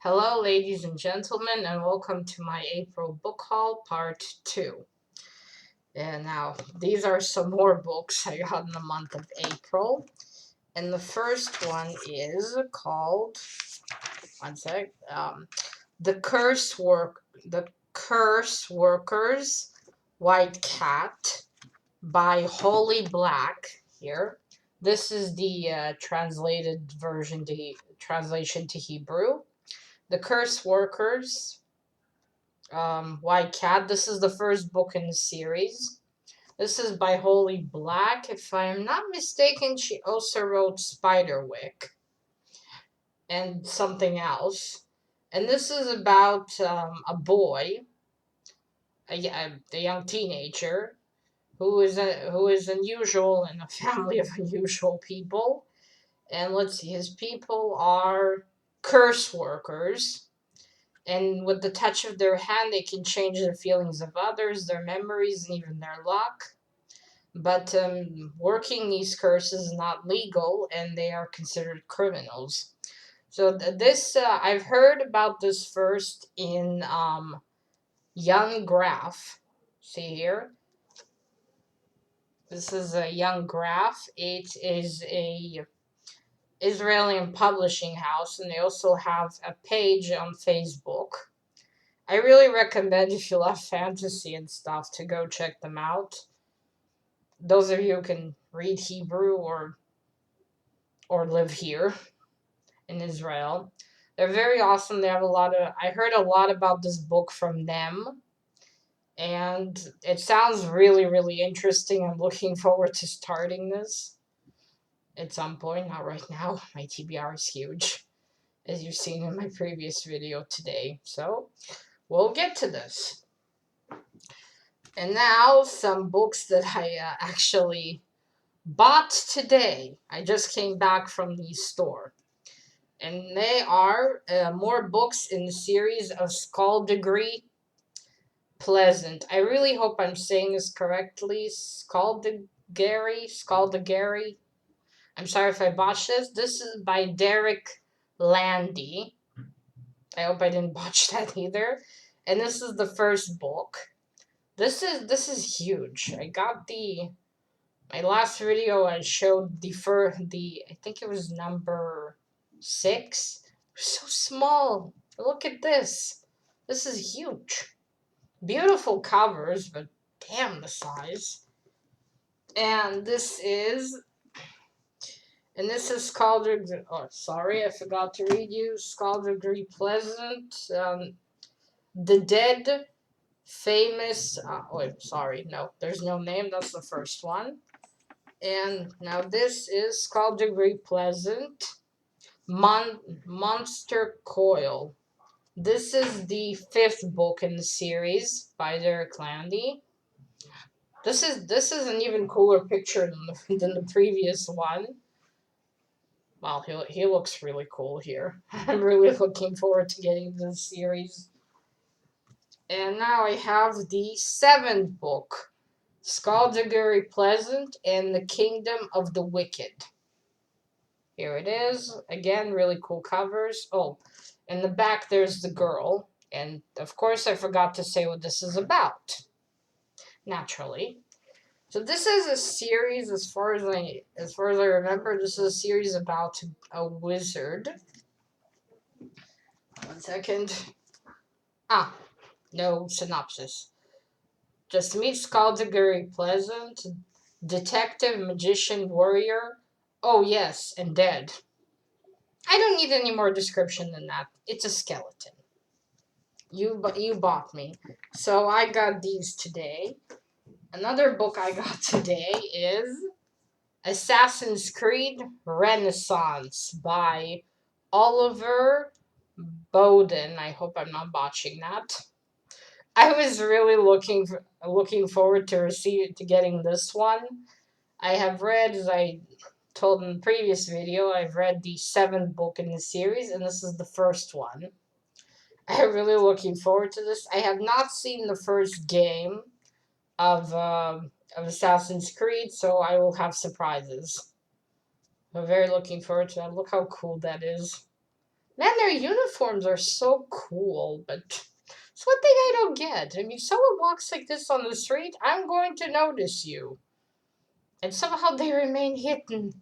Hello, ladies and gentlemen, and welcome to my April book haul part 2. And now, these are some more books I got in the month of April. And the first one is called, one sec, The Curse Workers White Cat by Holy Black here. This is the translation to Hebrew. The Curse Workers White Cat. This is the first book in the series. This is by Holy Black. If I'm not mistaken, she also wrote Spiderwick and something else. And this is about a boy, a young teenager, who is unusual in a family of unusual people. And let's see, his people are curse workers. And with the touch of their hand, they can change the feelings of others, their memories, and even their luck. But working these curses is not legal, and they are considered criminals. So I've heard about this first in Young Graph. See here, this is a Young Graph. It is a Israeli publishing house, and they also have a page on Facebook. I really recommend, if you love fantasy and stuff, to go check them out. Those of you who can read Hebrew or live here in Israel. They're very awesome. They have a lot of I heard a lot about this book from them, and it sounds really, really interesting. I'm looking forward to starting this at some point, not right now. My TBR is huge, as you've seen in my previous video today. So, we'll get to this. And now, some books that I actually bought today. I just came back from the store. And they are more books in the series of Skulldegree Pleasant. I really hope I'm saying this correctly. Skulldegree. I'm sorry if I botched this. This is by Derek Landy. I hope I didn't botch that either. And this is the first book. This is huge. I got my last video. I showed the I think it was number 6. So small. Look at this. This is huge. Beautiful covers, but damn the size. And this is Skulldegree. Oh, sorry, I forgot to read you. Skulldegree Pleasant. The Dead Famous. Sorry, no, there's no name. That's the first one. And now this is Skulldegree Pleasant. Monster Coil. This is the 5th book in the series by Derek Landy. This is an even cooler picture than the previous one. Well, he looks really cool here. I'm really looking forward to getting this series. And now I have the 7th book, Skulldegree Pleasant and the Kingdom of the Wicked. Here it is. Again, really cool covers. Oh, in the back there's the girl. And of course I forgot to say what this is about. Naturally. So this is a series, as far as I remember, this is a series about a wizard. One second. No synopsis. Just meet Skulldegree Pleasant, detective, magician, warrior. Oh yes, and dead. I don't need any more description than that. It's a skeleton. You bought me. So I got these today. Another book I got today is Assassin's Creed Renaissance by Oliver Bowden. I hope I'm not botching that. I was really looking forward to getting this one. I have read, as I told in the previous video, I've read the 7th book in the series, and this is the first one. I'm really looking forward to this. I have not seen the first game of Assassin's Creed, so I will have surprises. I'm very looking forward to that. Look how cool that is. Man, their uniforms are so cool, but it's one thing I don't get. I mean, someone walks like this on the street, I'm going to notice you. And somehow they remain hidden.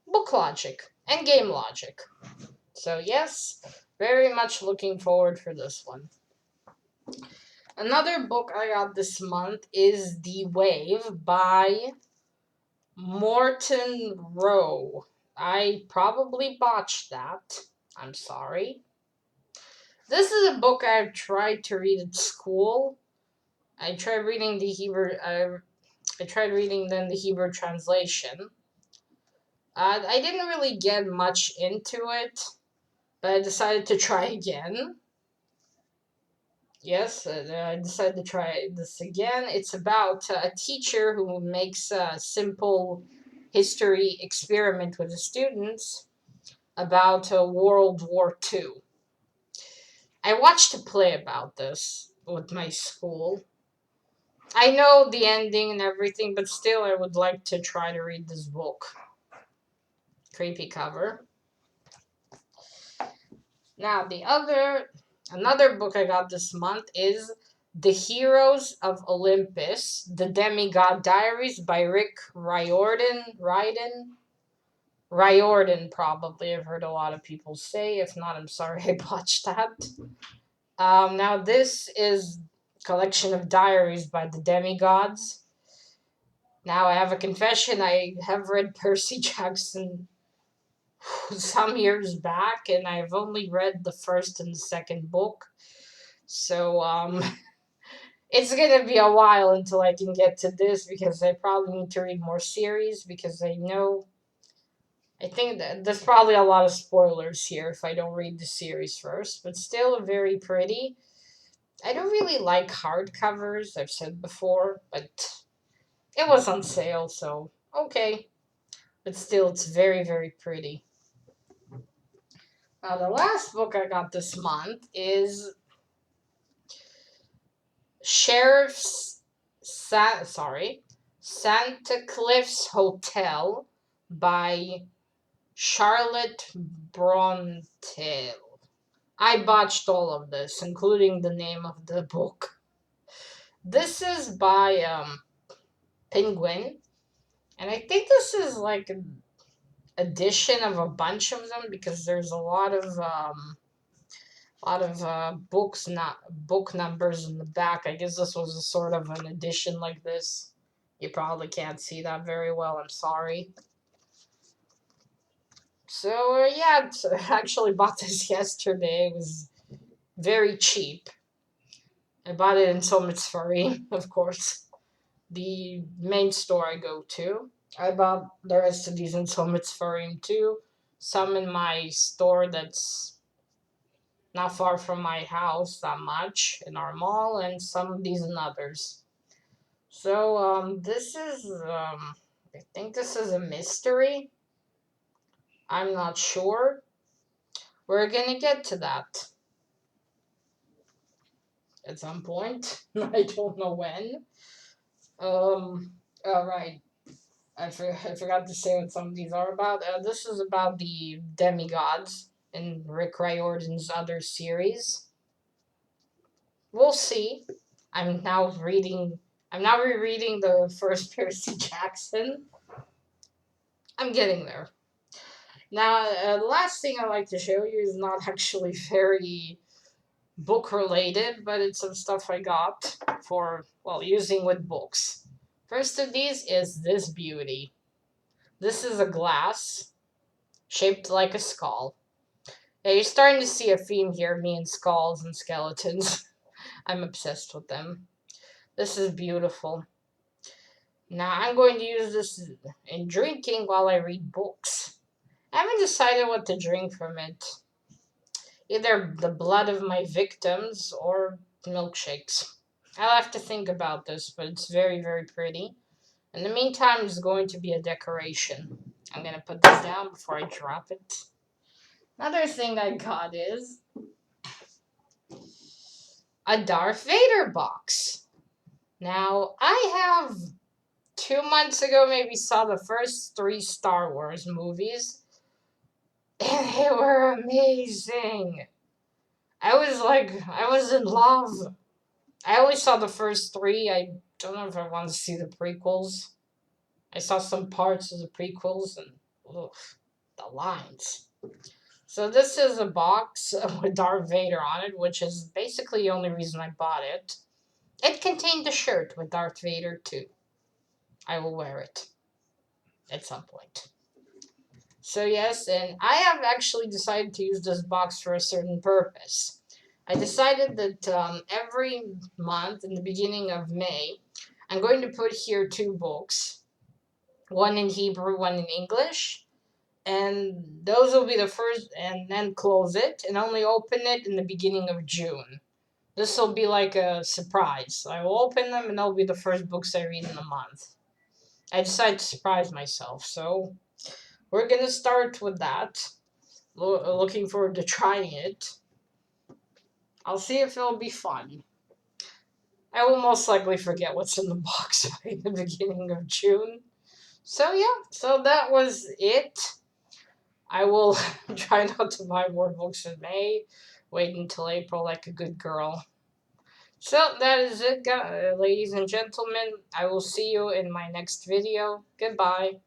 Book logic and game logic. So yes, very much looking forward for this one. Another book I got this month is The Wave by Morton Rowe. I probably botched that. I'm sorry. This is a book I've tried to read at school. I tried reading the Hebrew. I tried reading then the Hebrew translation. I didn't really get much into it, but I decided to try again. Yes, I decided to try this again. It's about a teacher who makes a simple history experiment with the students about World War II. I watched a play about this with my school. I know the ending and everything, but still, I would like to try to read this book. Creepy cover. Now, another book I got this month is The Heroes of Olympus, The Demigod Diaries by Rick Riordan. Riordan, probably. I've heard a lot of people say. If not, I'm sorry I botched that. Now, this is a collection of diaries by the demigods. Now, I have a confession. I have read Percy Jackson some years back, and I've only read the first and second book. So, it's gonna be a while until I can get to this because I probably need to read more series because I think that there's probably a lot of spoilers here if I don't read the series first, but still very pretty. I don't really like hardcovers, I've said before, but it was on sale, so okay. But still, it's very, very pretty. Now, the last book I got this month is Sheriff's Santa Cliff's Hotel by Charlotte Bronte. I botched all of this, including the name of the book. This is by Penguin, and I think this is like an edition of a bunch of them because there's a lot of books, not book numbers in the back. I guess this was a sort of an edition like this. You probably can't see that very well. I'm sorry. So yeah, I actually bought this yesterday. It was very cheap. I bought it in Sommetsfari, of course, the main store I go to. I bought the rest of these in Sommetsfari too. Some in my store that's not far from my house that much in our mall, and some of these in others. So this is I think this is a mystery. I'm not sure. We're gonna get to that at some point. I don't know when. All right. I forgot to say what some of these are about. This is about the demigods in Rick Riordan's other series. We'll see. I'm now reading. I'm now rereading the first Percy Jackson. I'm getting there. Now, the last thing I'd like to show you is not actually very book related, but it's some stuff I got for, well, using with books. First of these is this beauty. This is a glass shaped like a skull. Yeah, you're starting to see a theme here, me and skulls and skeletons. I'm obsessed with them. This is beautiful. Now I'm going to use this in drinking while I read books. I haven't decided what to drink from it. Either the blood of my victims or milkshakes. I'll have to think about this, but it's very, very pretty. In the meantime, it's going to be a decoration. I'm going to put this down before I drop it. Another thing I got is a Darth Vader box. Now, I have 2 months ago maybe saw the first 3 Star Wars movies. And they were amazing. I was in love. I only saw the first three. I don't know if I want to see the prequels. I saw some parts of the prequels and oof, the lines. So this is a box with Darth Vader on it, which is basically the only reason I bought it. It contained a shirt with Darth Vader too. I will wear it at some point. So yes, and I have actually decided to use this box for a certain purpose. I decided that every month in the beginning of May, I'm going to put here two books, one in Hebrew, one in English, and those will be the first, and then close it and only open it in the beginning of June. This will be like a surprise. I will open them and they'll be the first books I read in the month. I decided to surprise myself, so we're gonna start with that. Looking forward to trying it. I'll see if it'll be fun. I will most likely forget what's in the box by the beginning of June. So yeah, so that was it. I will try not to buy more books in May. Wait until April like a good girl. So that is it, ladies and gentlemen. I will see you in my next video. Goodbye.